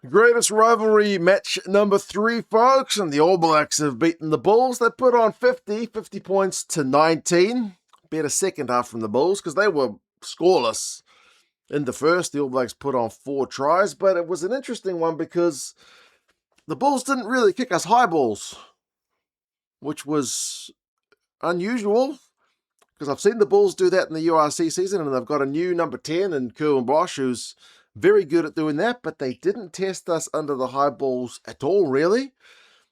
Greatest rivalry match number 3, folks, and the All Blacks have beaten the Bulls. They put on 50 points to 19. Better second half from the Bulls because they were scoreless in the first. The All Blacks put on 4 tries, but it was an interesting one because the Bulls didn't really kick us high balls, which was unusual because I've seen the Bulls do that in the URC season, and they've got a new number 10 in Kerwin Bosch who's very good at doing that, but they didn't test us under the high balls at all, really.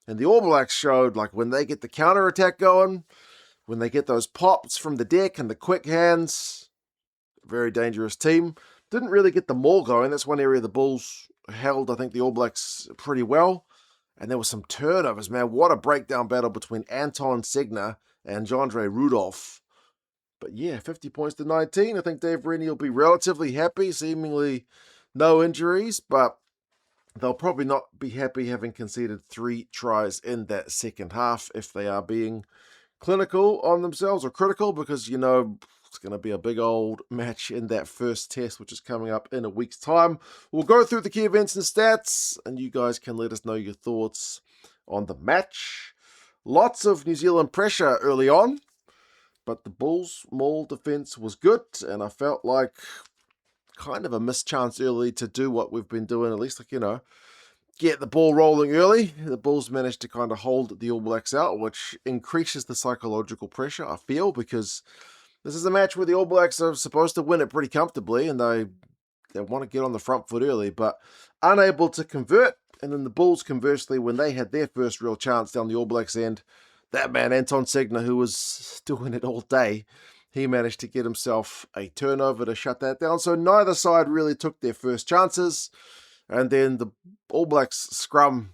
And the All Blacks showed, like, when they get the counter-attack going, when they get those pops from the deck and the quick hands, very dangerous team. Didn't really get the maul going. That's one area the Bulls held, I think, the All Blacks pretty well. And there were some turnovers, man. What a breakdown battle between Anton Segner and Jandre Rudolph. But yeah, 50 points to 19. I think Dave Rennie will be relatively happy, seemingly no injuries, but they'll probably not be happy having conceded 3 tries in that second half if they are being clinical on themselves or critical, because, you know, it's going to be a big old match in that first test, which is coming up in a week's time. We'll go through the key events and stats, and you guys can let us know your thoughts on the match. Lots of New Zealand pressure early on, but the Bulls' maul defense was good, and I felt like kind of a missed chance early to do what we've been doing, at least, like, you know, get the ball rolling early. The Bulls managed to kind of hold the All Blacks out, which increases the psychological pressure, I feel, because this is a match where the All Blacks are supposed to win it pretty comfortably, and they want to get on the front foot early, but unable to convert. And then the Bulls, conversely, when they had their first real chance down the All Blacks end, that man, Anton Segner, who was doing it all day, he managed to get himself a turnover to shut that down. So neither side really took their first chances. And then the All Blacks scrum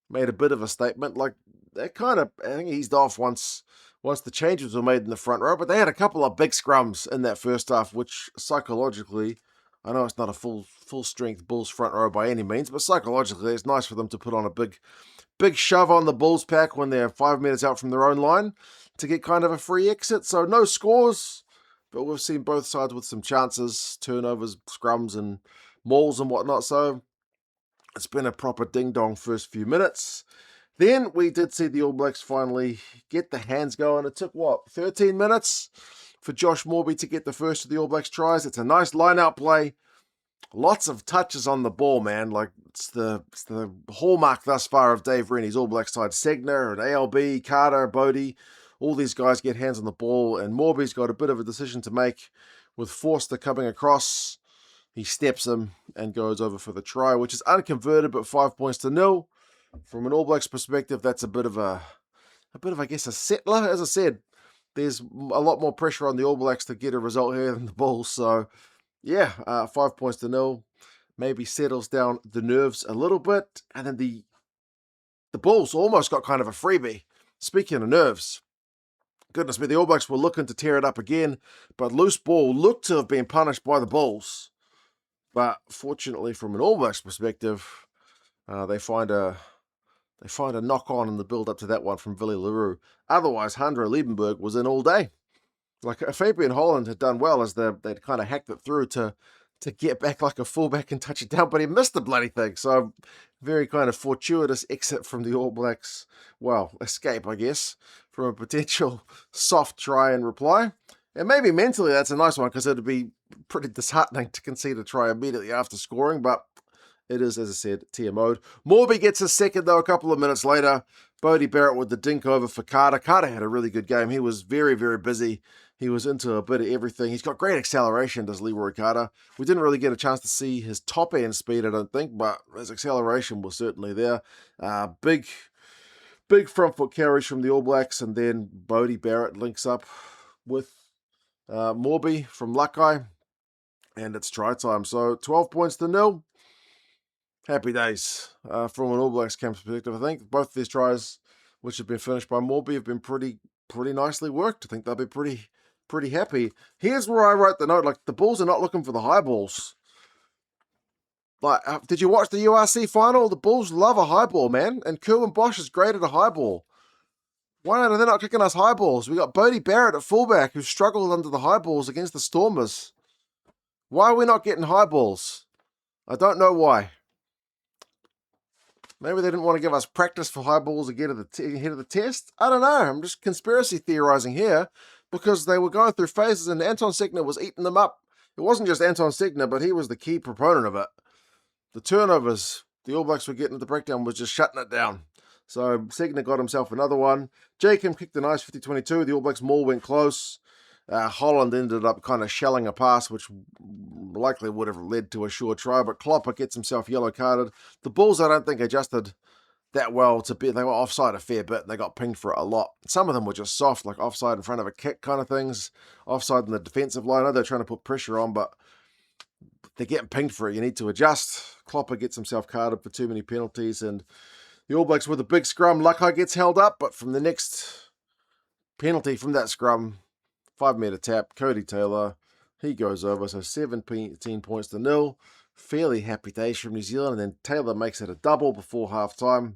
made a bit of a statement. Like, they kind of, I think, eased off once the changes were made in the front row. But they had a couple of big scrums in that first half, which psychologically, I know it's not a full-strength Bulls front row by any means, but psychologically it's nice for them to put on a big shove on the Bulls pack when they're 5 minutes out from their own line to get kind of a free exit. So no scores, but we've seen both sides with some chances, turnovers, scrums, and mauls and whatnot. So it's been a proper ding-dong first few minutes. Then we did see the All Blacks finally get the hands going. It took, 13 minutes for Josh Morby to get the first of the All Blacks tries. It's a nice line-out play. Lots of touches on the ball, man. Like, it's the hallmark thus far of Dave Rennie's All Blacks side. Segner and ALB, Carter, Bodie, all these guys get hands on the ball, and Morby's got a bit of a decision to make with Forster coming across. He steps him and goes over for the try, which is unconverted, but 5 points to 0. From an All Blacks perspective, that's a bit of, I guess, a settler. As I said, there's a lot more pressure on the All Blacks to get a result here than the Bulls. So, yeah, 5 points to 0. Maybe settles down the nerves a little bit. And then the Bulls almost got kind of a freebie. Speaking of nerves, goodness me, the All Blacks were looking to tear it up again, but loose ball looked to have been punished by the Bulls. But fortunately, from an All Blacks perspective, they find a knock-on in the build-up to that one from Willie LaRue. Otherwise, Handro Liebenberg was in all day. Like, Fabian Holland had done well as they'd kind of hacked it through to get back like a fullback and touch it down, but he missed the bloody thing. So, very kind of fortuitous exit from the All Blacks. Well, escape, I guess, from a potential soft try and reply. And maybe mentally that's a nice one, because it'd be pretty disheartening to concede a try immediately after scoring, but it is, as I said, TMO'd. Morby gets his second, though, a couple of minutes later. Bodie Barrett with the dink over for Carter. Carter had a really good game. He was very, very busy. He was into a bit of everything. He's got great acceleration, does Leroy Carter. We didn't really get a chance to see his top-end speed, I don't think, but his acceleration was certainly there. Big front foot carries from the All Blacks, and then Bodie Barrett links up with Morby from Luckeye, and it's try time. So 12 points to 0. Happy days from an All Blacks camp perspective. I think both of these tries, which have been finished by Morby, have been pretty nicely worked. I think they'll be pretty happy. Here's where I wrote the note. Like, the Bulls are not looking for the high balls. Like, did you watch the URC final? The Bulls love a high ball, man. And Kerwin Bosch is great at a high ball. Why are they not kicking us high balls? We got Bodie Barrett at fullback who struggled under the high balls against the Stormers. Why are we not getting high balls? I don't know why. Maybe they didn't want to give us practice for high balls ahead of the test. I don't know. I'm just conspiracy theorizing here because they were going through phases and Anton Segner was eating them up. It wasn't just Anton Segner, but he was the key proponent of it. The turnovers the All Blacks were getting at the breakdown was just shutting it down. So Segner got himself another one. Jacob kicked a nice 50-22. The All Blacks maul went close. Holland ended up kind of shelling a pass, which likely would have led to a sure try, but Klopper gets himself yellow carded. The Bulls, I don't think, adjusted that well to be. They were offside a fair bit, and they got pinged for it a lot. Some of them were just soft, like offside in front of a kick kind of things, offside in the defensive line. I know they're trying to put pressure on, but they're getting pinged for it. You need to adjust. Klopper gets himself carded for too many penalties, and the All Blacks with a big scrum. Luckeye gets held up, but from the next penalty from that scrum, 5-metre tap, Cody Taylor, he goes over, so 17 points to 0. Fairly happy days from New Zealand, and then Taylor makes it a double before half-time.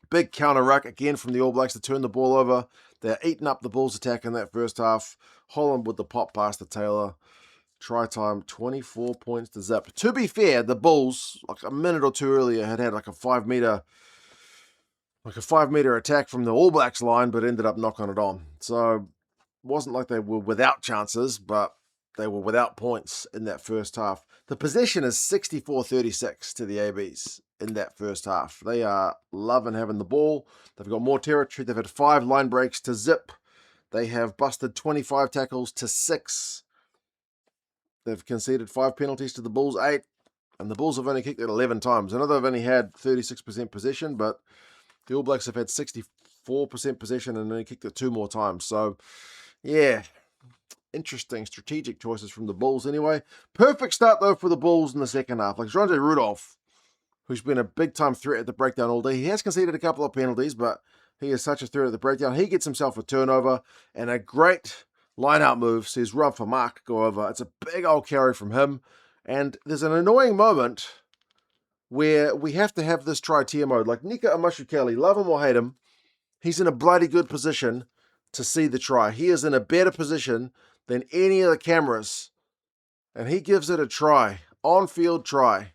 Big counter-ruck again from the All Blacks to turn the ball over. They're eating up the Bulls' attack in that first half. Holland with the pop pass to Taylor. Try time, 24 points to zip. To be fair, the Bulls, like a minute or two earlier, had like a 5-metre attack from the All Blacks line, but ended up knocking it on. So wasn't like they were without chances, but they were without points in that first half. The possession is 64-36 to the ABs in that first half. They are loving having the ball. They've got more territory. They've had 5 line breaks to zip. They have busted 25 tackles to 6. They've conceded 5 penalties to the Bulls, 8. And the Bulls have only kicked it 11 times. I know they've only had 36% possession, but the All Blacks have had 64% possession and only kicked it 2 more times. So, yeah, interesting strategic choices from the Bulls anyway. Perfect start, though, for the Bulls in the second half. Like Jean-Jay Rudolph, who's been a big-time threat at the breakdown all day. He has conceded a couple of penalties, but he is such a threat at the breakdown. He gets himself a turnover and a great line-out move. Sees Rob for Mark go over. It's a big old carry from him. And there's an annoying moment where we have to have this try TMO. Like Nika Amashukeli, love him or hate him, he's in a bloody good position to see the try. He is in a better position than any of the cameras. And he gives it a try, on-field try.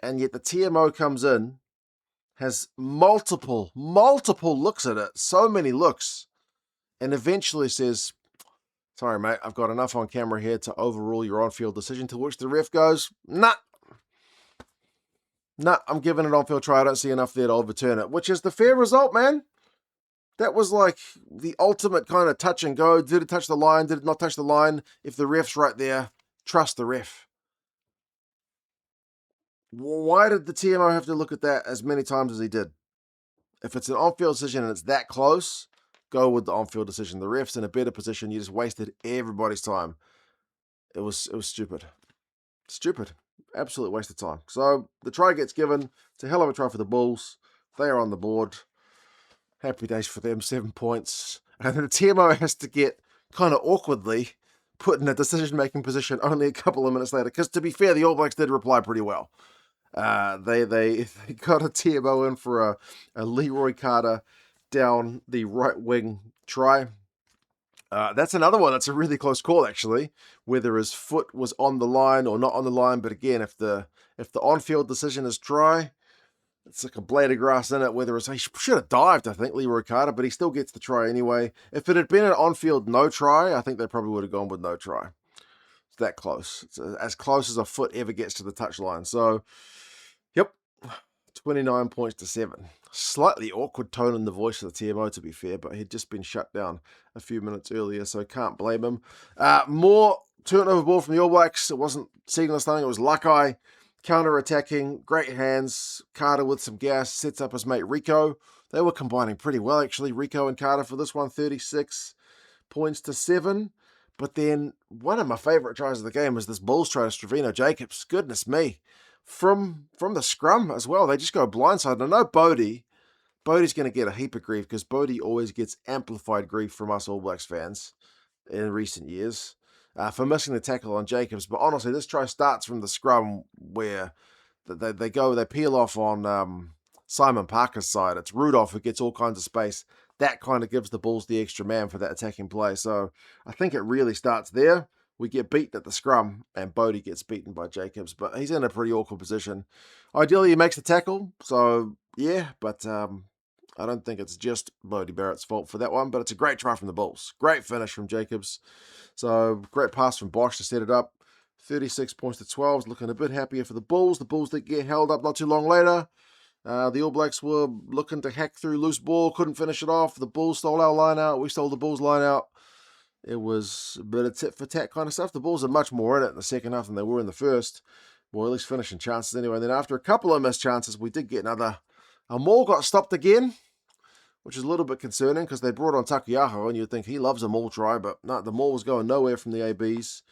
And yet the TMO comes in, has multiple looks at it, so many looks, and eventually says, sorry, mate, I've got enough on camera here to overrule your on-field decision, to which the ref goes, nah, I'm giving it on-field try. I don't see enough there to overturn it, which is the fair result, man. That was like the ultimate kind of touch and go. Did it touch the line? Did it not touch the line? If the ref's right there, trust the ref. Why did the TMO have to look at that as many times as he did? If it's an on-field decision and it's that close, go with the on-field decision. The ref's in a better position. You just wasted everybody's time. It was stupid. Stupid. Absolute waste of time. So the try gets given. It's a hell of a try for the Bulls. They are on the board. Happy days for them, 7 points. And then the TMO has to get kind of awkwardly put in a decision-making position only a couple of minutes later. Because to be fair, the All Blacks did reply pretty well. They got a TMO in for a Leroy Carter down the right wing try. That's another one that's a really close call, actually, whether his foot was on the line or not on the line. But again, if the on-field decision is try, it's like a blade of grass in it. Whether he should have dived, I think, Leroy Carter, but he still gets the try anyway. If it had been an on-field no try, I think they probably would have gone with no try. It's that close. It's as close as a foot ever gets to the touchline. So, yep, 29 points to 7. Slightly awkward tone in the voice of the TMO, to be fair, but he'd just been shut down a few minutes earlier, so can't blame him. More turnover ball from the All Blacks. It wasn't seamless thing. It was Luckeye counter-attacking. Great hands. Carter with some gas. Sets up his mate Rico. They were combining pretty well, actually, Rico and Carter for this one. 36 points to 7. But then one of my favourite tries of the game was this Bulls try to Stravino Jacobs. Goodness me. From the scrum as well. They just go blindside. I know Bodie's going to get a heap of grief because Bodie always gets amplified grief from us All Blacks fans in recent years for missing the tackle on Jacobs. But honestly, this try starts from the scrum where they peel off on Simon Parker's side. It's Rudolph who gets all kinds of space. That kind of gives the Bulls the extra man for that attacking play. So I think it really starts there. we get beaten at the scrum, and Bodie gets beaten by Jacobs. But he's in a pretty awkward position. Ideally, he makes the tackle. So, yeah, but I don't think it's just Bodie Barrett's fault for that one. But it's a great try from the Bulls. Great finish from Jacobs. So, great pass from Bosch to set it up. 36 points to 12. Looking a bit happier for the Bulls. The Bulls did get held up not too long later. The All Blacks were looking to hack through loose ball. Couldn't finish it off. The Bulls stole our line out. We stole the Bulls' line out. It was a bit of tit for tat kind of stuff. The Bulls are much more in it in the second half than they were in the first. Well, at least finishing chances anyway. And then after a couple of missed chances, we did get another. Our maul got stopped again, which is a little bit concerning because they brought on Takiaho, and you'd think he loves a maul try, but no, the maul was going nowhere from the ABs.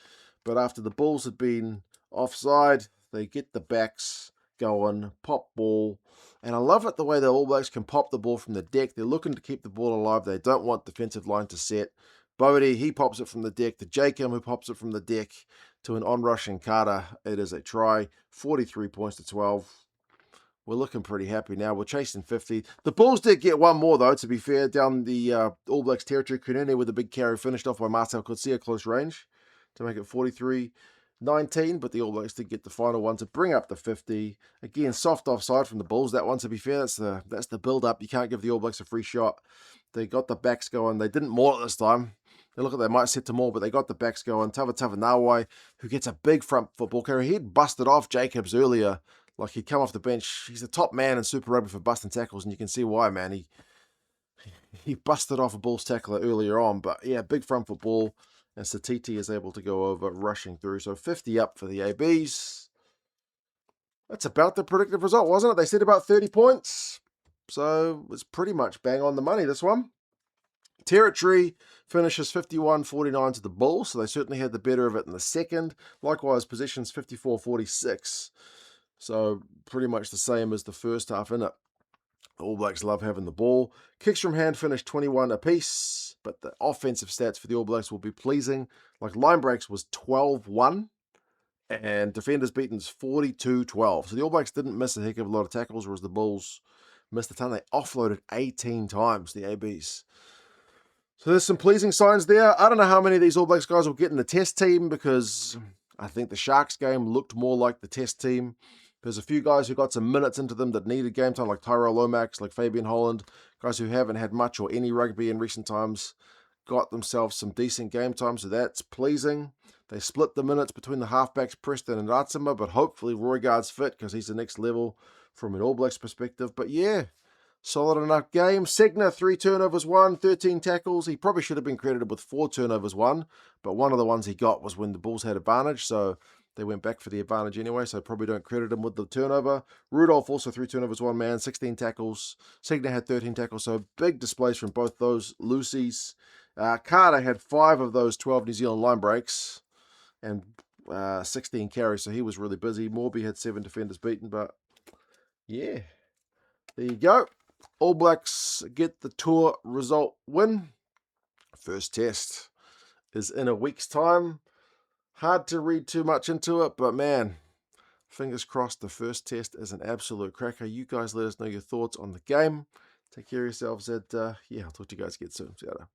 But after the Bulls had been offside, they get the backs going, pop ball. And I love it the way the All Blacks can pop the ball from the deck. They're looking to keep the ball alive. They don't want defensive line to set. Bodie, he pops it from the deck to Jacob, who pops it from the deck to an onrushing Carter. It is a try. 43 points to 12. We're looking pretty happy now. We're chasing 50. The Bulls did get one more, though, to be fair, down the All Blacks territory. Kunene with a big carry finished off by Marcel Coetzee, close range, to make it 43-19. But the All Blacks did get the final one to bring up the 50. Again, soft offside from the Bulls. That one, to be fair, that's the build-up. You can't give the All Blacks a free shot. They got the backs going. They didn't maul it this time. They look like they might set to maul, but they got the backs going. Tavanawai, who gets a big front football carry. He'd busted off Jacobs earlier. Like, he'd come off the bench. He's the top man in Super Rugby for busting tackles, and you can see why, man. He busted off a Bulls tackler earlier on. But, yeah, big front football, and Satiti is able to go over, rushing through. So, 50 up for the ABs. That's about the predictive result, wasn't it? They said about 30 points. So, it's pretty much bang on the money, this one. Territory finishes 51-49 to the Bulls, so they certainly had the better of it in the second. Likewise, possessions 54-46. So pretty much the same as the first half in it. The All Blacks love having the ball. Kicks from hand finished 21 apiece, but the offensive stats for the All Blacks will be pleasing. Like, line breaks was 12-1, and defenders beaten's 42-12. So the All Blacks didn't miss a heck of a lot of tackles, whereas the Bulls missed a ton. They offloaded 18 times, the ABs. So there's some pleasing signs there. I don't know how many of these All Blacks guys will get in the test team, because I think the Sharks game looked more like the test team. There's a few guys who got some minutes into them that needed game time, like Tyrell Lomax, like Fabian Holland. Guys who haven't had much or any rugby in recent times got themselves some decent game time, so that's pleasing. They split the minutes between the halfbacks, Preston and Ratsima, but hopefully Roygaard's fit because he's the next level from an All Blacks perspective. But yeah, solid enough game. Segner, 3 turnovers won, 13 tackles. He probably should have been credited with 4 turnovers won, but one of the ones he got was when the Bulls had advantage, so they went back for the advantage anyway, so probably don't credit him with the turnover. Rudolph also 3 turnovers, 1 man, 16 tackles. Segner had 13 tackles, so big displays from both those Lucies. Carter had 5 of those 12 New Zealand line breaks and 16 carries, so he was really busy. Morby had 7 defenders beaten, but yeah, there you go. All Blacks get the tour result win. First test is in a week's time. Hard to read too much into it, but man, fingers crossed the first test is an absolute cracker. You guys let us know your thoughts on the game. Take care of yourselves, and yeah, I'll talk to you guys again soon. See you later.